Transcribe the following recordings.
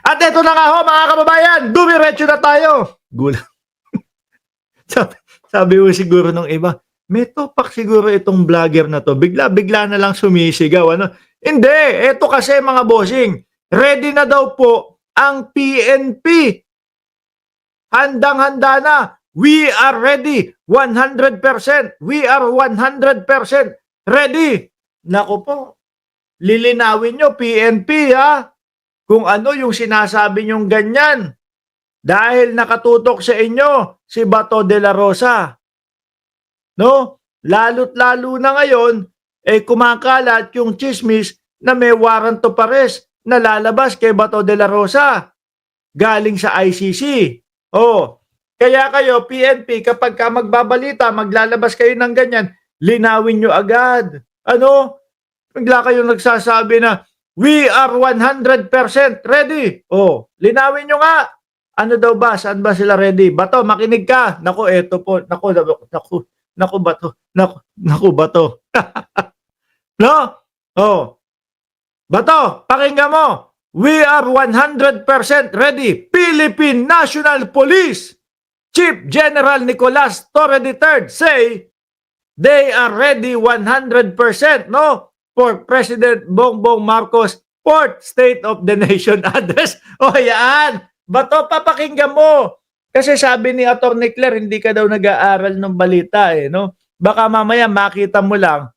At ito na nga ho mga kababayan, dumiretso na tayo. Gulang. sabi ko siguro nung iba, may topak siguro itong vlogger na to. Bigla-bigla na lang sumisigaw. Ano? Hindi, ito kasi mga bossing, ready na daw po ang PNP. Handang-handa na. We are ready. 100%. We are 100% ready. Naku po, lilinawin nyo PNP ha. Kung ano yung sinasabi nyong ganyan. Dahil nakatutok sa inyo si Bato de la Rosa. No? Lalo't lalo na ngayon, kumakalat yung chismis na may warrant of arrest na lalabas kay Bato de la Rosa. Galing sa ICC. Oh, kaya kayo, PNP, kapag ka magbabalita, maglalabas kayo ng ganyan, linawin nyo agad. Ano? Bigla kayo nagsasabi na, we are 100% ready. Oh, linawin nyo nga. Ano daw ba? Saan ba sila ready? Bato, makinig ka. Naku, eto po. Naku, Bato. Naku, Bato. No? Oh. Bato, pakinggan mo. We are 100% ready. Philippine National Police Chief General Nicolas Torre III say they are ready 100%, no? For President Bongbong Marcos' fourth State of the Nation address. O yan. Bato, papakinggan mo. Kasi sabi ni Atty. Claire, hindi ka daw nag-aaral ng balita no? Baka mamaya makita mo lang,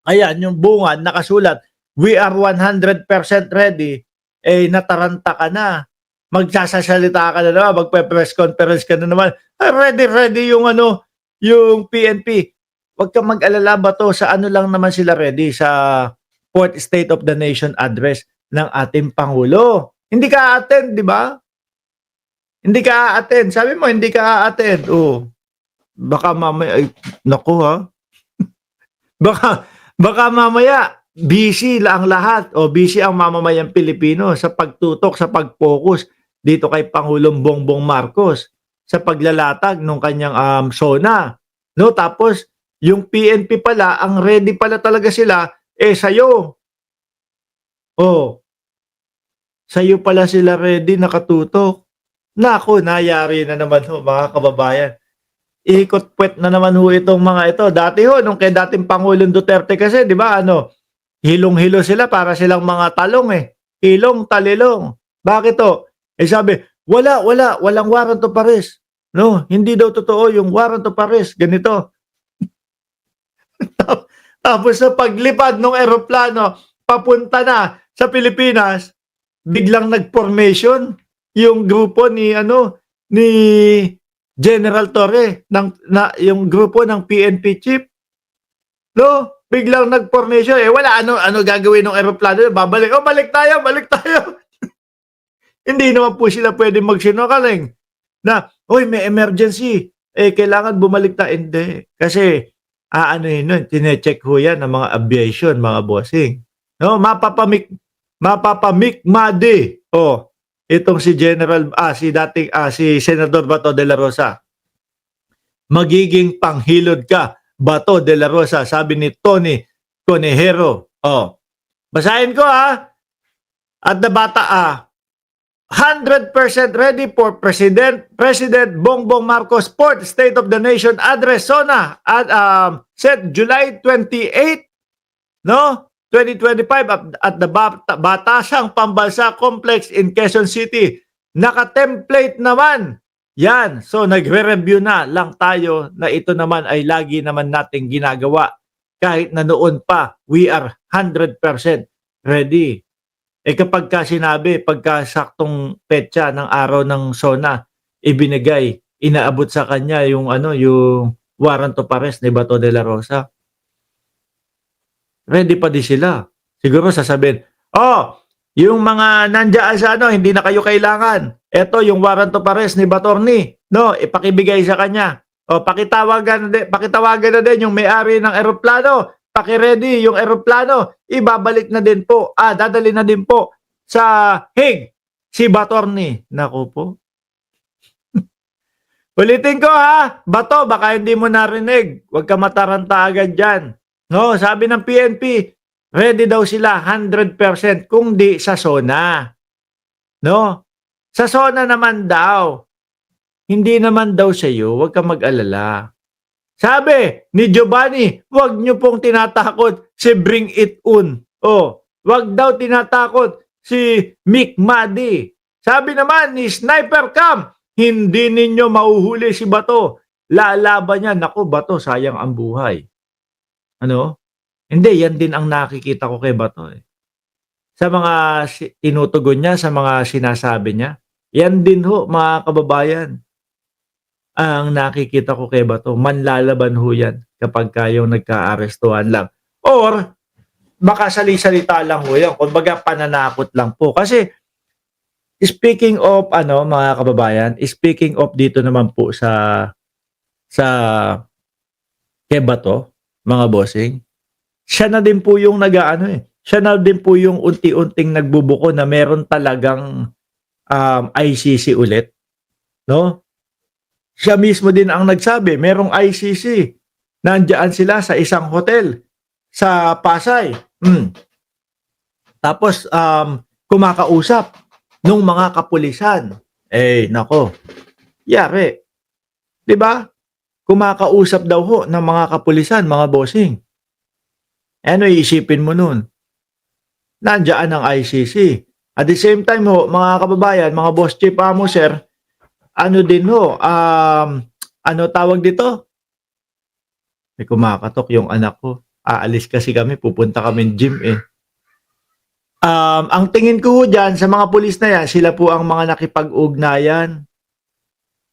ayan, yung bungad nakasulat, we are 100% ready, nataranta ka na. Magsasalita ka na naman, magpe-press conference ka na naman. Ready yung yung PNP. Huwag kang mag-alala ba to, sa ano lang naman sila ready, sa fourth State of the Nation address ng ating Pangulo. Hindi ka a-attend, di ba? Hindi ka a-attend. Sabi mo, hindi ka a-attend. Oh. Baka mamaya, naku ha. Baka mamaya, busy ang lahat o busy ang mamamayang Pilipino sa pagtutok, sa pag-focus dito kay Pangulong Bongbong Marcos sa paglalatag ng kanyang SONA. No? Tapos, yung PNP pala, ang ready pala talaga sila, sa'yo. Oh, sa'yo pala sila ready, nakatutok. Naku, nayari na naman ho, mga kababayan. Ikot puwet na naman ho itong mga ito. Dati ho, nung kay dating Pangulong Duterte kasi, di ba, hilong-hilo sila para silang mga talong Hilong, talilong. Bakit to? Sabi, walang warrant of arrest. No, hindi daw totoo yung warrant of arrest. Ganito. Tapos sa paglipad ng eroplano, papunta na sa Pilipinas, biglang nag-formation yung grupo ni General Torre yung grupo ng PNP chief. No, biglang nag-formation wala ano gagawin ng eroplano, babalik. Balik tayo. Hindi naman po sila pwedeng magsinungaling na, "Hoy, may emergency. Kailangan bumalik ta." Hindi. Kasi tine-check ho yan ng mga aviation, mga bossing. No, mapapamikmadi. Oh, itong si si Senador Bato de la Rosa. Magiging panghilod ka, Bato de la Rosa, sabi ni Tony Conejero. Oh. Basahin ko At the bata 100% ready for President Bongbong Marcos' fourth State of the Nation address SONA at set July 28, no? 2025 at the Batasang Pambansa Complex in Quezon City. Naka-template naman. Yan. So nagre-review na lang tayo na ito naman ay lagi naman nating ginagawa. Kahit na noon pa, we are 100% ready. Kapag ka sinabi, pagka saktong petsa ng araw ng SONA, ibinigay, inaabot sa kanya yung warrant of arrest ni Bato de la Rosa. Ready pa din sila. Siguro sasabihin, yung mga nandiyan sa hindi na kayo kailangan. Ito yung warrant of arrest ni Batorni. No, ipakibigay sa kanya. Pakitawagan na din yung may-ari ng eroplano. Paki-ready yung eroplano, ibabalik na din po, dadali na din po sa Hague si Batorni. Naku po. Ulitin ko Bato, baka hindi mo narinig. Huwag ka mataranta agad dyan. No, sabi ng PNP, ready daw sila 100% kung di sa SONA. no? Sa SONA naman daw, hindi naman daw sa iyo, huwag kang mag-alala. Sabi ni Giovanni, "Wag niyo pong tinatakot si Bring It On." Oh, wag daw tinatakot si Mick Madi. Sabi naman ni Sniper Cam, "Hindi ninyo mahuhuli si Bato. Lalaban yan." Naku, Bato, sayang ang buhay. Ano? Hindi, yan din ang nakikita ko kay Bato eh. Sa mga tinutugon niya, sa mga sinasabi niya, yan din ho, mga kababayan. Ang nakikita ko kay Bato, manlalaban ho yan kapag yung nagka-arestuhan lang. Or, baka sali-salita lang ho yan. Kumbaga, pananakot lang po. Kasi, speaking of, mga kababayan, speaking of dito naman po sa kay Bato, mga bossing, siya na din po yung siya na din po yung unti-unting nagbubuko na meron talagang ICC ulit. No? Siya mismo din ang nagsabi, merong ICC. Nandiyan sila sa isang hotel sa Pasay. Tapos kumakausap nung mga kapulisan. Nako. Yari. 'Di ba? Kumakausap daw ho ng mga kapulisan, mga bossing. Ano iisipin mo nun? Nandiyan ang ICC. At the same time ho, mga kababayan, mga boss chief amo sir, ano din ho, ano tawag dito? May kumakatok yung anak ko. Aalis kasi kami, pupunta kami gym eh. Ang tingin ko diyan sa mga pulis na yan, sila po ang mga nakipag-ugnayan.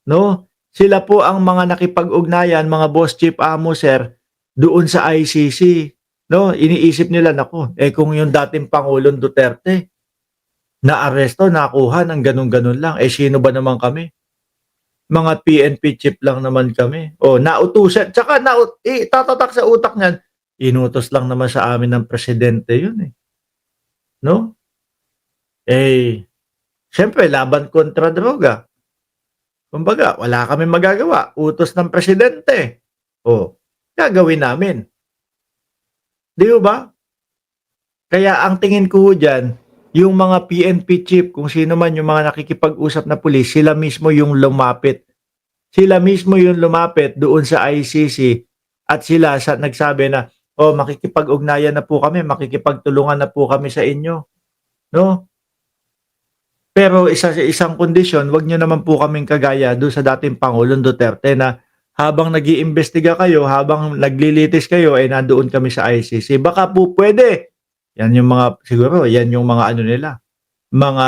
No? Sila po ang mga nakipag-ugnayan, mga boss chief amo sir, doon sa ICC. No? Iniisip nila, nako, kung yung dating Pangulong Duterte, na-aresto, nakuha ng ganun-ganun lang, sino ba naman kami? Mga PNP chief lang naman kami. O, nautusan. Tsaka, tatatak sa utak niyan, inutos lang naman sa amin ng presidente yun eh. No? Siyempre, laban kontra droga. Kumbaga, wala kami magagawa. Utos ng presidente. O, gagawin namin. Di ba? Kaya ang tingin ko dyan, yung mga PNP chief, kung sino man yung mga nakikipag-usap na pulis, sila mismo yung lumapit. Sila mismo yung lumapit doon sa ICC at sila nagsabi na, makikipag-ugnayan na po kami, makikipagtulungan na po kami sa inyo. No? Pero isang kondisyon, wag nyo naman po kaming kagaya doon sa dating Pangulong Duterte na habang nag-iimbestiga kayo, habang naglilitis kayo, nandoon kami sa ICC. Baka po pwede. Yan yung mga, siguro, yan yung mga nila, mga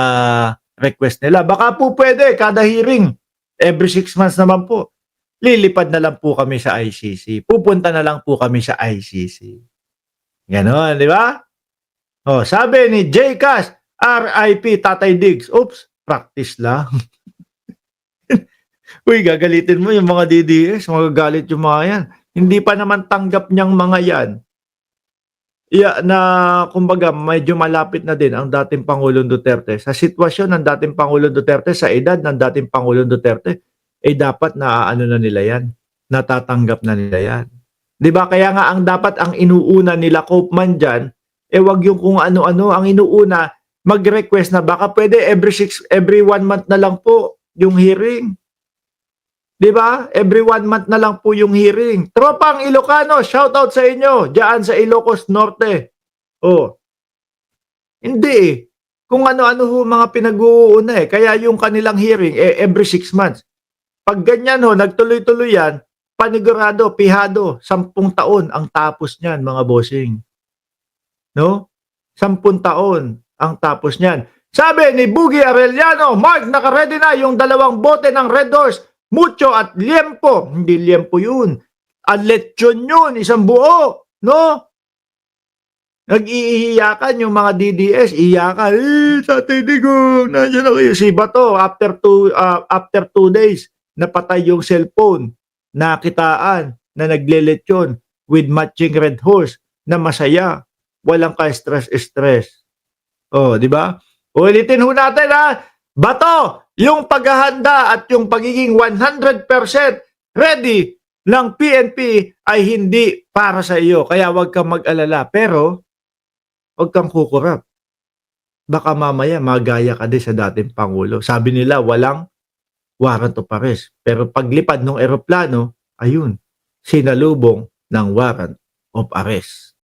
request nila. Baka po pwede, kada hearing, every 6 months naman po, lilipad na lang po kami sa ICC. Pupunta na lang po kami sa ICC. Ganon, di ba? Sabi ni J. Cass, RIP Tatay Diggs. Oops, practice lang. Uy, gagalitin mo yung mga DDS, magagalit yung mga yan. Hindi pa naman tanggap niyang mga yan. Na kumbaga medyo malapit na din ang dating Pangulong Duterte. Sa sitwasyon ng dating Pangulong Duterte, sa edad ng dating Pangulong Duterte, dapat na na nila yan. Natatanggap na nila yan. 'Di ba? Kaya nga ang dapat ang inuuna nila Koopman diyan, wag yung kung ano-ano ang inuuna, mag-request na baka pwede every 1 month na lang po yung hearing. 'Di ba? Every 1 month na lang po yung hearing. Tropang Ilocano, shout out sa inyo diyan sa Ilocos Norte. Hindi kung ano-ano ho mga pinag-uuna kaya yung kanilang hearing every 6 months. Pag ganyan nagtuloy-tuloy yan, panigurado, pihado, 10 taon ang tapos niyan, mga bossing. No? 10 taon ang tapos niyan. Sabi ni Boogie Arellano, Mark, naka-ready na yung 2 bote ng Red Horse, Mucho at Liempo. Hindi Liempo yun. Lechon yun, isang buo. No? Nag-iiyakan yung mga DDS, iyakan. Tatay Digong, nandiyan na kayo. Si Bato, after 2 days, napatay yung cellphone. Nakitaan na naglelechon with matching Red Horse na masaya. Walang ka-stress-stress. Di ba? Ulitin ho natin Bato, yung paghahanda at yung pagiging 100% ready ng PNP ay hindi para sa iyo. Kaya wag kang mag-alala. Pero, wag kang kukurap. baka mamaya magaya ka din sa dating Pangulo. Sabi nila walang warrant of arrest. Pero paglipad ng eroplano, ayun, sinalubong ng warrant of arrest.